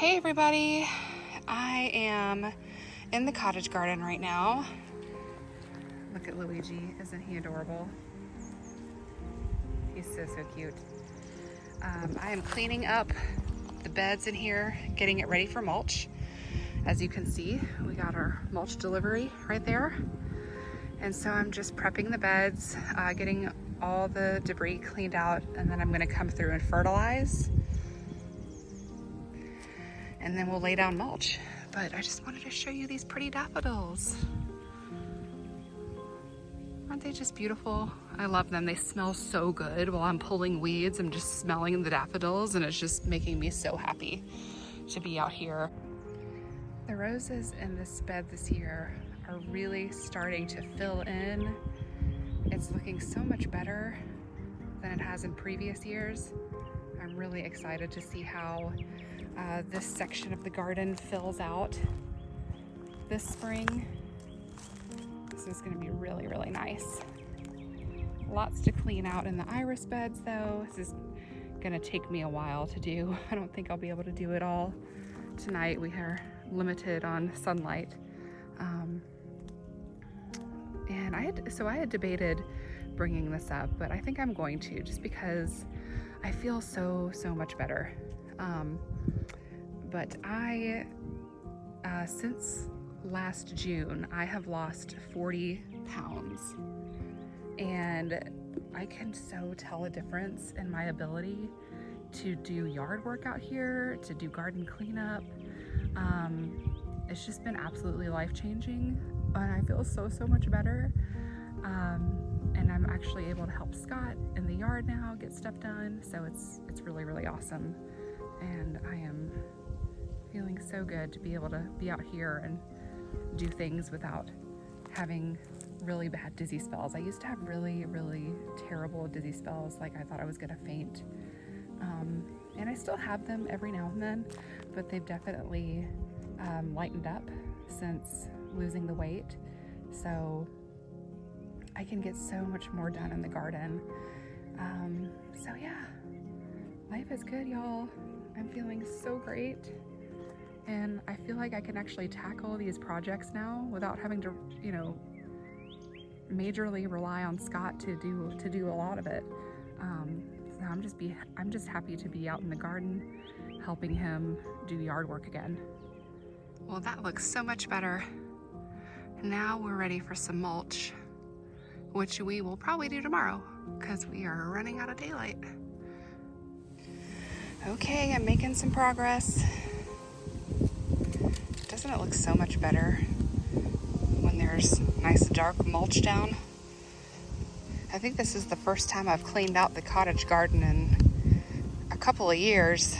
Hey everybody, I am in the cottage garden right now. Look at Luigi, isn't he adorable? He's so cute. I am cleaning up the beds in here, getting it ready for mulch. As you can see, we got our mulch delivery right there. And so I'm just prepping the beds, getting all the debris cleaned out, and then I'm gonna come through and fertilize. And then we'll lay down mulch. But I just wanted to show you these pretty daffodils. Aren't they just beautiful? I love them. They smell so good. While I'm pulling weeds, I'm just smelling the daffodils, and it's just making me so happy to be out here. The roses in this bed this year are really starting to fill in. It's looking so much better than it has in previous years. I'm really excited to see how this section of the garden fills out this spring. This is going to be really, really nice. Lots to clean out in the iris beds though. This is going to take me a while to do. I don't think I'll be able to do it all tonight. We are limited on sunlight. And I had debated bringing this up, but I think I'm going to, just because I feel so much better. But since last June, I have lost 40 pounds, and I can so tell a difference in my ability to do yard work out here, to do garden cleanup. It's just been absolutely life-changing, and I feel so much better. And I'm actually able to help Scott in the yard now get stuff done, so it's really awesome. And I am feeling so good to be able to be out here and do things without having really bad dizzy spells. I used to have really terrible dizzy spells, like I thought I was gonna faint. And I still have them every now and then, but they've definitely lightened up since losing the weight. So I can get so much more done in the garden. So yeah, life is good, y'all. I'm feeling so great. And I feel like I can actually tackle these projects now without having to, majorly rely on Scott to do a lot of it. So I'm just happy to be out in the garden, helping him do yard work again. Well, that looks so much better. Now we're ready for some mulch, which we will probably do tomorrow because we are running out of daylight. Okay, I'm making some progress. Doesn't it look so much better when there's nice dark mulch down? I think this is the first time I've cleaned out the cottage garden in a couple of years.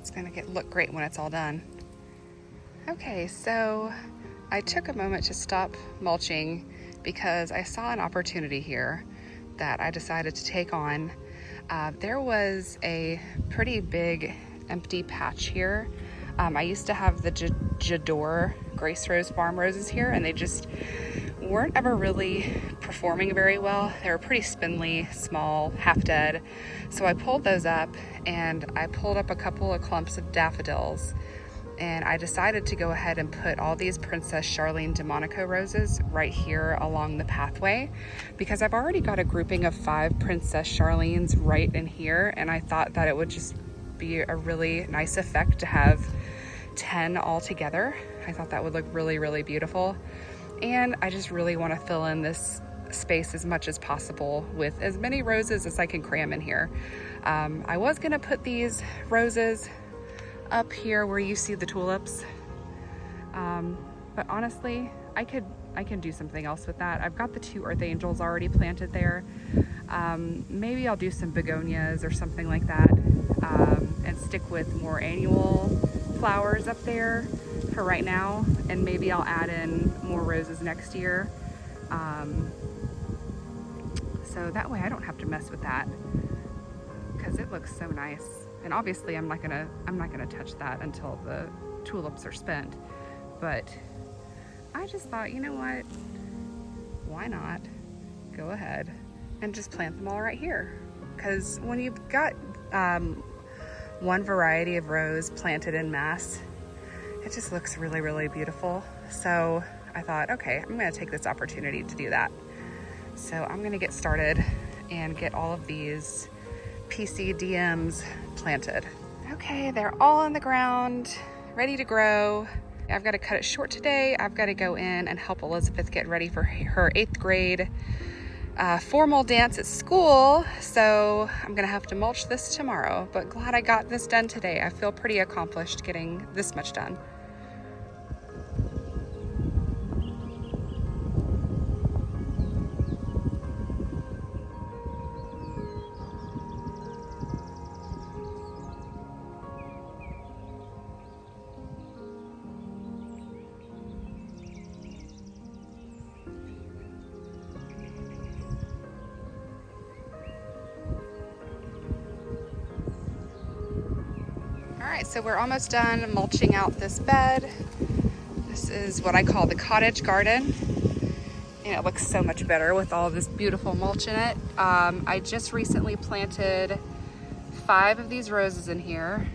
It's gonna look great when it's all done. Okay, so I took a moment to stop mulching because I saw an opportunity here that I decided to take on. There was a pretty big empty patch here. I used to have the Jador Grace Rose Farm roses here, and they just weren't ever really performing very well. They were pretty spindly, small, half dead. So I pulled those up, and I pulled up a couple of clumps of daffodils, and I decided to go ahead and put all these Princess Charlene de Monaco roses right here along the pathway, because I've already got a grouping of 5 Princess Charlene's right in here, and I thought that it would just be a really nice effect to have 10 all together. I thought that would look really beautiful, and I just really want to fill in this space as much as possible with as many roses as I can cram in here. I was gonna put these roses up here where you see the tulips, but honestly I can do something else with that. I've got the 2 earth angels already planted there. Maybe I'll do some begonias or something like that, and stick with more annual flowers up there for right now, and maybe I'll add in more roses next year, so that way I don't have to mess with that, because it looks so nice. And obviously I'm not gonna touch that until the tulips are spent. But I just thought, you know what? Why not go ahead and just plant them all right here. Because when you've got one variety of rose planted in mass, it just looks really, really beautiful. So I thought, okay, I'm gonna take this opportunity to do that. So I'm gonna get started and get all of these PCDMs planted. Okay, they're all in the ground, ready to grow. I've got to cut it short today. I've got to go in and help Elizabeth get ready for her 8th grade formal dance at school. So I'm gonna have to mulch this tomorrow, but glad I got this done today. I feel pretty accomplished getting this much done. All right, so we're almost done mulching out this bed. This is what I call the cottage garden, and it looks so much better with all this beautiful mulch in it. I just recently planted 5 of these roses in here.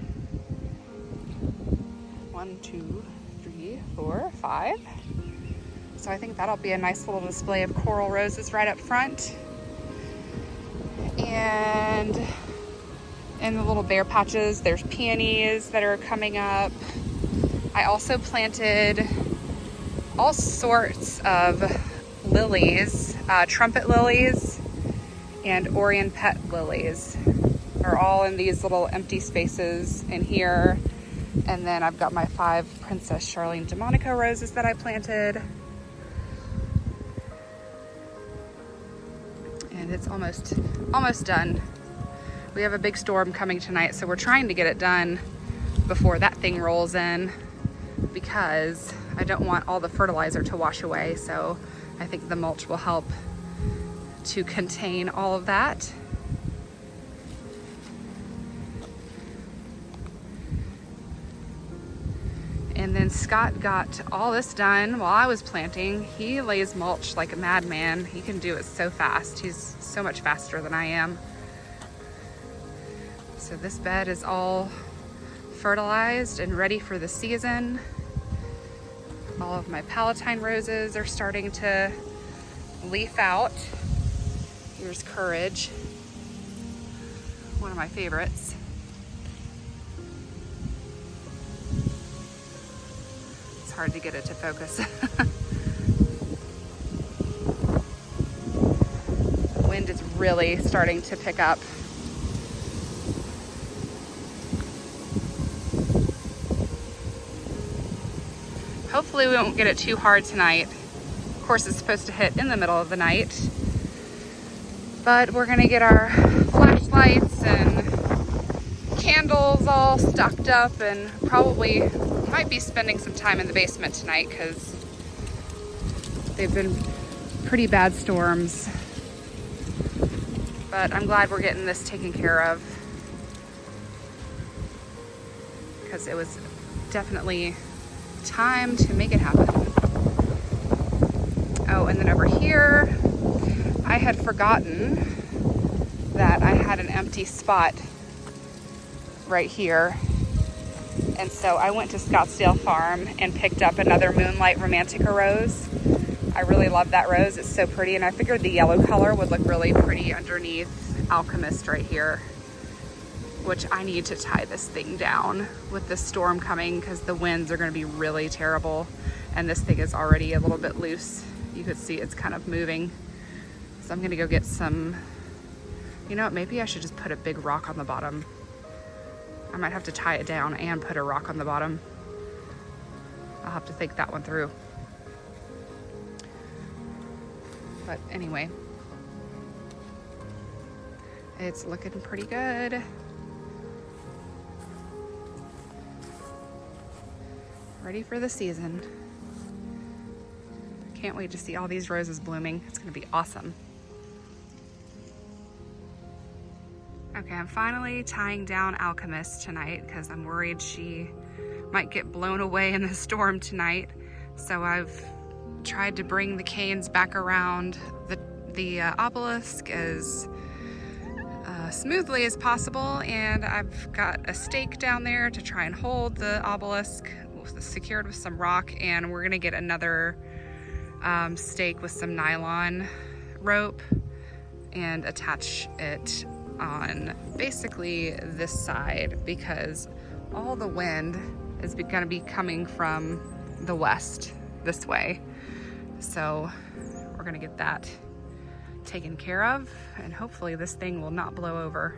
1, 2, 3, 4, 5. So I think that'll be a nice little display of coral roses right up front. And in the little bare patches, there's peonies that are coming up. I also planted all sorts of lilies, trumpet lilies and Orion pet lilies are all in these little empty spaces in here. And then I've got my 5 Princess Charlene DeMonico roses that I planted. And it's almost done. We have a big storm coming tonight, so we're trying to get it done before that thing rolls in, because I don't want all the fertilizer to wash away. So I think the mulch will help to contain all of that. And then Scott got all this done while I was planting. He lays mulch like a madman. He can do it so fast. He's so much faster than I am. So this bed is all fertilized and ready for the season. All of my palatine roses are starting to leaf out. Here's Courage, one of my favorites. It's hard to get it to focus. The wind is really starting to pick up. Hopefully we won't get it too hard tonight. Of course, it's supposed to hit in the middle of the night, but we're gonna get our flashlights and candles all stocked up, and probably might be spending some time in the basement tonight because they've been pretty bad storms. But I'm glad we're getting this taken care of, because it was definitely time to make it happen. Oh, and then over here, I had forgotten that I had an empty spot right here. And so I went to Scottsdale Farm and picked up another Moonlight Romantica rose. I really love that rose. It's so pretty, and I figured the yellow color would look really pretty underneath Alchemist right here, which I need to tie this thing down with the storm coming, because the winds are going to be really terrible, and this thing is already a little bit loose. You could see it's kind of moving. So I'm going to go get some, you know what, maybe I should just put a big rock on the bottom. I might have to tie it down and put a rock on the bottom. I'll have to think that one through. But anyway, it's looking pretty good. Ready for the season. Can't wait to see all these roses blooming. It's gonna be awesome. Okay, I'm finally tying down Alchemist tonight because I'm worried she might get blown away in the storm tonight. So I've tried to bring the canes back around the obelisk as smoothly as possible, and I've got a stake down there to try and hold the obelisk secured with some rock, and we're gonna get another stake with some nylon rope and attach it on basically this side, because all the wind is gonna be coming from the west this way. So we're gonna get that taken care of, and hopefully this thing will not blow over.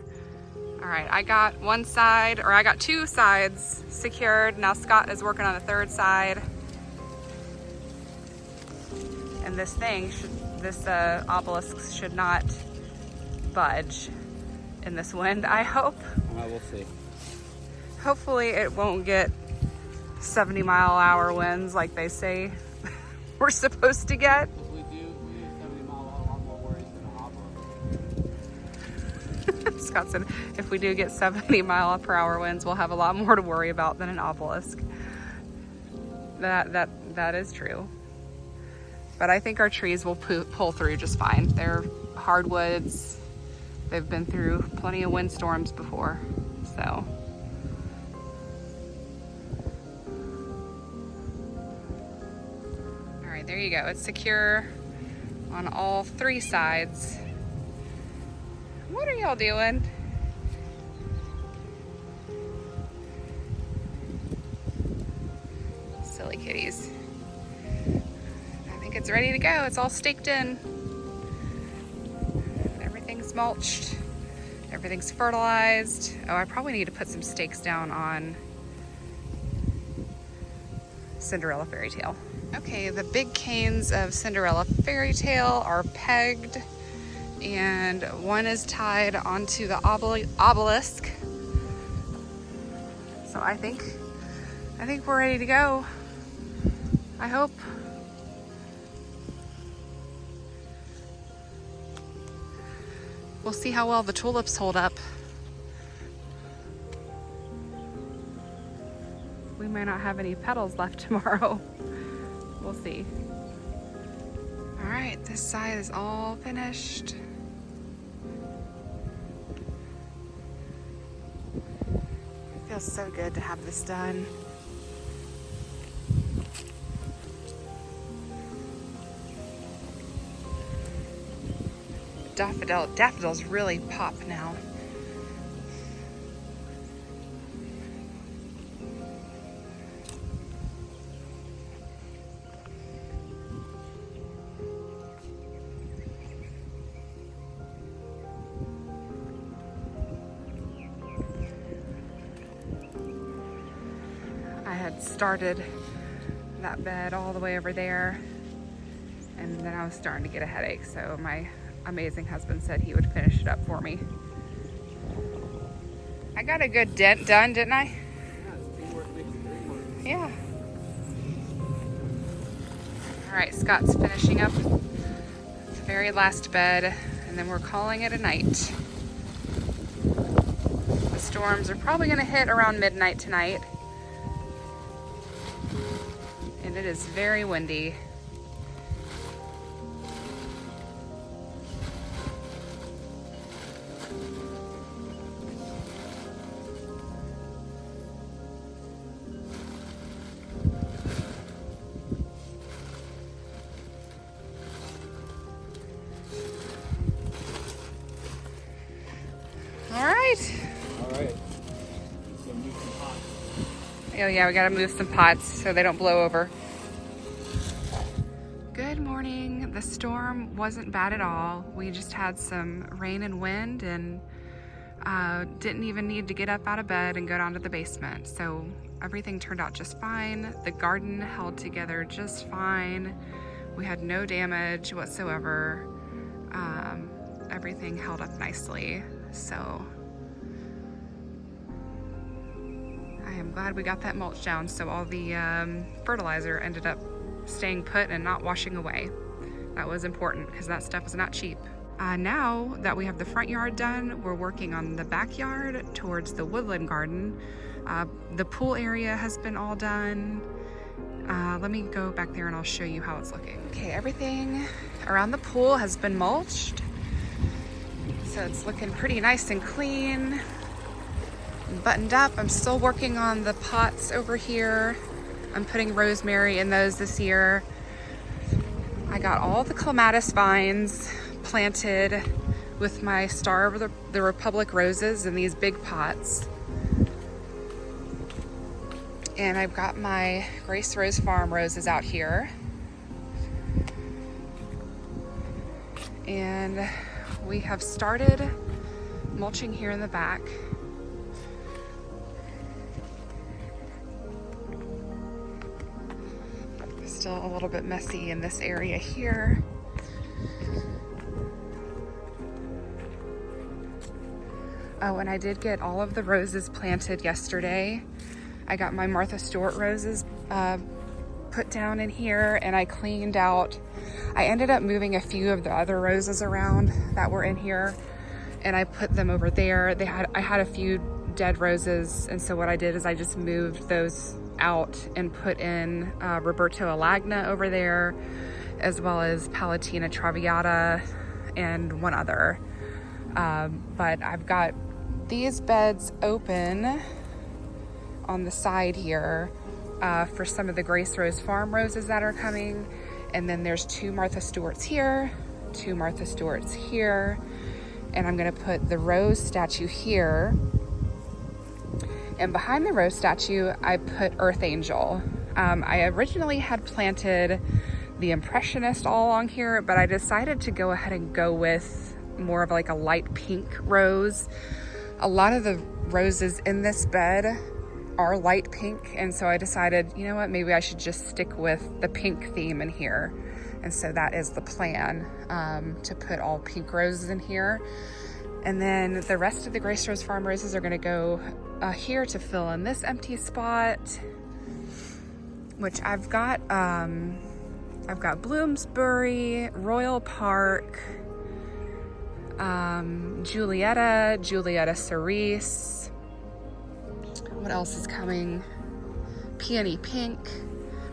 All right, I got one side, or I got two sides secured. Now Scott is working on the third side. And this thing, this obelisk should not budge in this wind, I hope. We'll see. Hopefully it won't get 70-mile-an-hour winds like they say we're supposed to get. If we do 70 mile, we'll have a lot more worries than an obelisk. Scott said, if we do get 70-mile-per-hour winds, we'll have a lot more to worry about than an obelisk. That is true. But I think our trees will pull through just fine. They're hardwoods. They've been through plenty of windstorms before, so. All right, there you go. It's secure on all three sides. What are y'all doing? Silly kitties. I think it's ready to go. It's all staked in. Everything's mulched. Everything's fertilized. Oh, I probably need to put some stakes down on Cinderella Fairy Tale. Okay, the big canes of Cinderella Fairy Tale are pegged, and one is tied onto the obelisk. So I think we're ready to go. I hope. We'll see how well the tulips hold up. We may not have any petals left tomorrow. We'll see. All right, this side is all finished. It feels so good to have this done. Daffodils really pop now. I had started that bed all the way over there, and then I was starting to get a headache, so my amazing husband said he would finish it up for me. I got a good dent done, didn't I? Yeah. All right, Scott's finishing up the very last bed, and then we're calling it a night. The storms are probably gonna hit around midnight tonight, and it is very windy. All right. So move some pots. Oh yeah, we gotta move some pots so they don't blow over. Good morning. The storm wasn't bad at all. We just had some rain and wind, and didn't even need to get up out of bed and go down to the basement. So everything turned out just fine. The garden held together just fine. We had no damage whatsoever. Everything held up nicely. So I am glad we got that mulch down, so all the fertilizer ended up staying put and not washing away. That was important because that stuff is not cheap. Now that we have the front yard done, we're working on the backyard towards the woodland garden. The pool area has been all done. Let me go back there and I'll show you how it's looking. Okay, everything around the pool has been mulched. So it's looking pretty nice and clean, and buttoned up. I'm still working on the pots over here. I'm putting rosemary in those this year. I got all the clematis vines planted with my Star of the Republic roses in these big pots. And I've got my Grace Rose Farm roses out here. And we have started mulching here in the back. Still a little bit messy in this area here. Oh, and I did get all of the roses planted yesterday. I got my Martha Stewart roses put down in here, and I cleaned out. I ended up moving a few of the other roses around that were in here, and I put them over there. I had a few dead roses, and so what I did is I just moved those out and put in Roberto Alagna over there, as well as Palatina Traviata and one other. But I've got these beds open on the side here for some of the Grace Rose Farm roses that are coming. And then there's 2 Martha Stewarts here, 2 Martha Stewarts here. And I'm gonna put the rose statue here. And behind the rose statue, I put Earth Angel. I originally had planted the Impressionist all along here, but I decided to go ahead and go with more of like a light pink rose. A lot of the roses in this bed are light pink, and so I decided, you know what, maybe I should just stick with the pink theme in here. And so that is the plan, to put all pink roses in here. And then the rest of the Grace Rose Farm roses are gonna go here to fill in this empty spot, which I've got Bloomsbury, Royal Park, Julietta cerise. What else is coming? Peony Pink,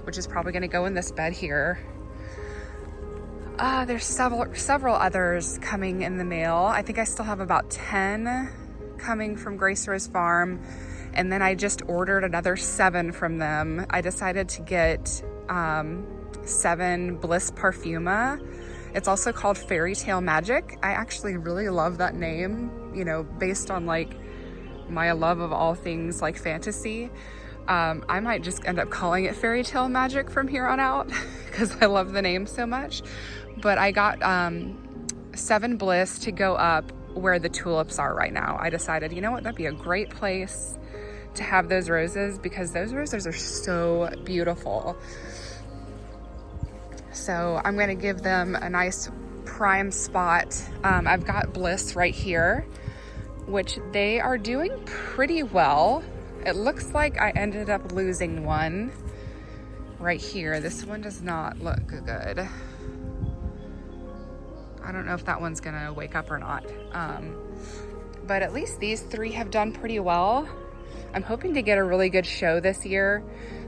which is probably gonna go in this bed here. There's several others coming in the mail. I think I still have about 10 coming from Grace Rose Farm. And then I just ordered another 7 from them. I decided to get 7 Bliss Parfuma. It's also called Fairy Tale Magic. I actually really love that name, you know, based on like my love of all things like fantasy. I might just end up calling it Fairy Tale Magic from here on out because I love the name so much. But I got 7 Bliss to go up where the tulips are right now. I decided, you know what, that'd be a great place to have those roses because those roses are so beautiful. So I'm gonna give them a nice prime spot. I've got Bliss right here, which they are doing pretty well. It looks like I ended up losing one right here. This one does not look good. I don't know if that one's gonna wake up or not. But at least these 3 have done pretty well. I'm hoping to get a really good show this year.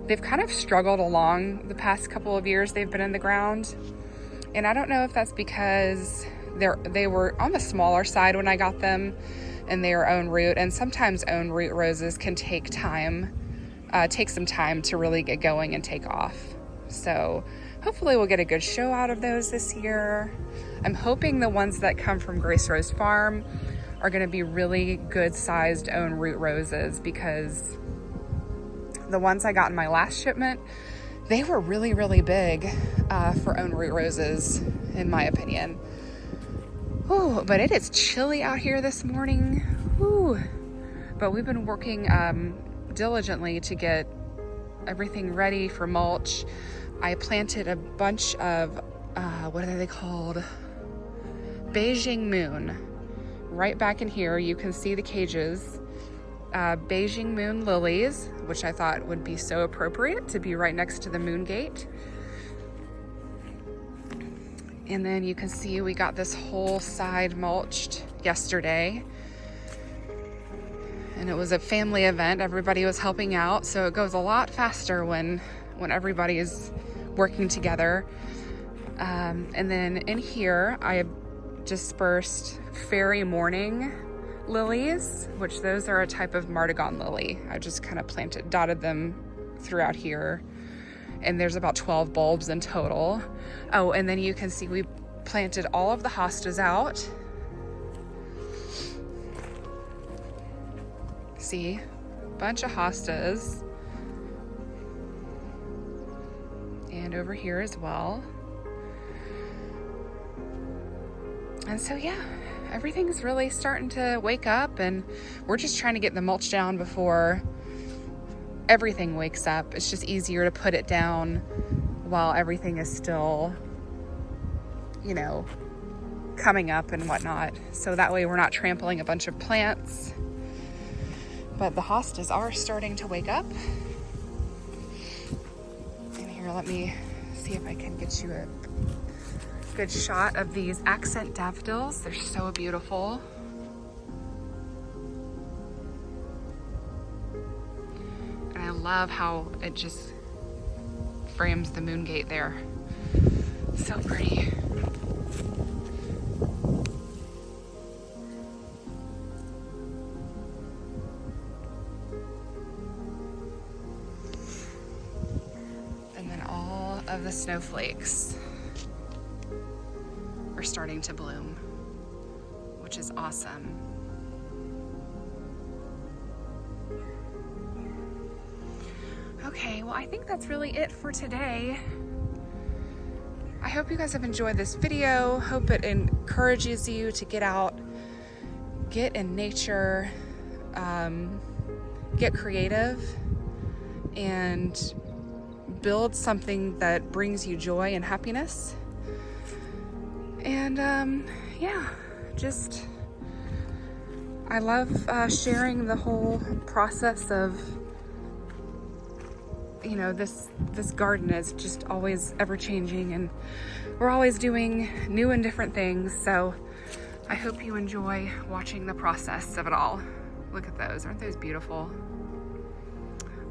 They've kind of struggled along the past couple of years they've been in the ground. And I don't know if that's because they were on the smaller side when I got them and they are own root. And sometimes own root roses can take some time to really get going and take off. So hopefully we'll get a good show out of those this year. I'm hoping the ones that come from Grace Rose Farm are gonna be really good sized own root roses because the ones I got in my last shipment, they were really, really big for own root roses, in my opinion. Ooh, but it is chilly out here this morning. Ooh. But we've been working diligently to get everything ready for mulch. I planted a bunch of, what are they called? Beijing Moon. Right back in here, you can see the cages. Beijing Moon lilies, which I thought would be so appropriate to be right next to the moon gate. And then you can see we got this whole side mulched yesterday. And it was a family event. Everybody was helping out. So it goes a lot faster when when everybody is working together. And then in here, I dispersed fairy morning lilies, which those are a type of martagon lily. I just kind of dotted them throughout here. And there's about 12 bulbs in total. Oh, and then you can see we planted all of the hostas out. See, bunch of hostas. And over here as well. And so yeah, everything's really starting to wake up, and we're just trying to get the mulch down before everything wakes up. It's just easier to put it down while everything is still, you know, coming up and whatnot. So that way we're not trampling a bunch of plants. But the hostas are starting to wake up. And here, let me see if I can get you a good shot of these accent daffodils. They're so beautiful. And I love how it just frames the moon gate there. So pretty. And then all of the snowflakes are starting to bloom, which is awesome. Okay, well, I think that's really it for today. I hope you guys have enjoyed this video. Hope it encourages you to get out, get in nature, get creative, and build something that brings you joy and happiness. And yeah, just, I love sharing the whole process of, you know, this garden is just always ever changing, and we're always doing new and different things. So I hope you enjoy watching the process of it all. Look at those, aren't those beautiful?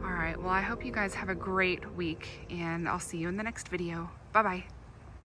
All right, well, I hope you guys have a great week, and I'll see you in the next video. Bye-bye.